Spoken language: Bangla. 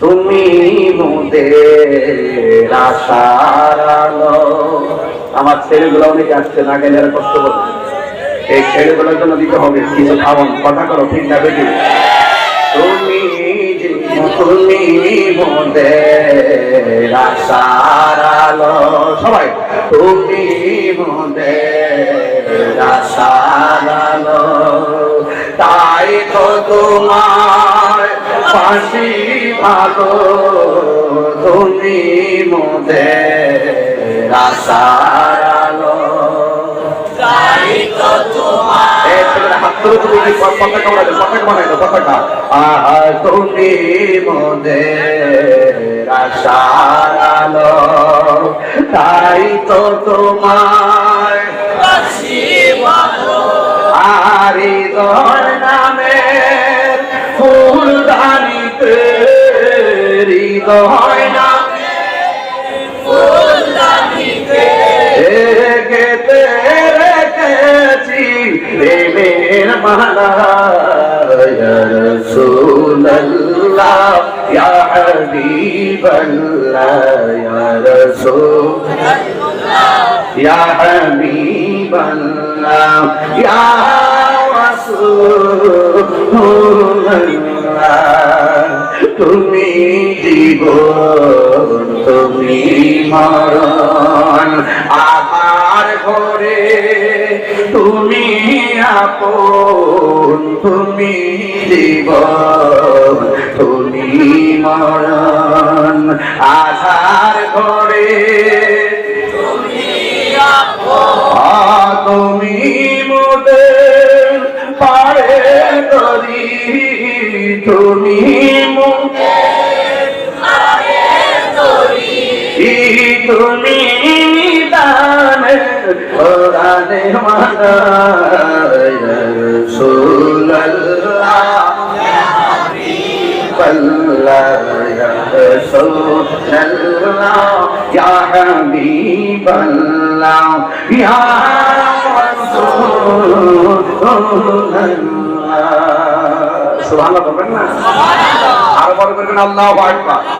তুমি মোদের আশার আলো। আমার ছেলেগুলো অনেকে আসছে, না গেলে আর কষ্ট করবে। এই ছেলেগুলোর জন্য দিতে হবে কিছু খাওয়ান। কথা করো, ঠিক না বেশি? তুমি মোদের আশার আলো। সবাই তুমি মোদের আশার আলো, তাই তো তোমার পাশি ভালো। তুমি মোদের আশার আলো, তাই তো তোমার। তুমি মোদের আশার আলো, তাই তো তোমার আর হৃদয় নামের ফুলদানিতে, হৃদয় গেতে রেখেছি প্রেমের মালা। ইয়া রাসূলুল্লাহ ইয়া হাবিবাল্লাহ, ইয়া রাসূলুল্লাহ ইয়া হাবিবাল্লাহ, ইয়া রাসূলুল্লাহ। তুমি জীবন, তুমি মরণ, আমার ঘরে তুমি আপন। তুমি জীবন, তুমি মরণ, আধার ঘরে তুমি আপন। তুমি মোদের পারে তরি, তুমি মোদের পারে তরি, তুমি দানে কোরআনে মানা। ইয়া রাসূলুল্লাহ ইয়া হাবিবাল্লাহ, ইয়া রাসূলুল্লাহ ইয়া হাবিবাল্লাহ, ইয়া রাসূলুল্লাহ। সুবহানাল্লাহ বলবেন না? আরো বড় করবেন আল্লাহু আকবার।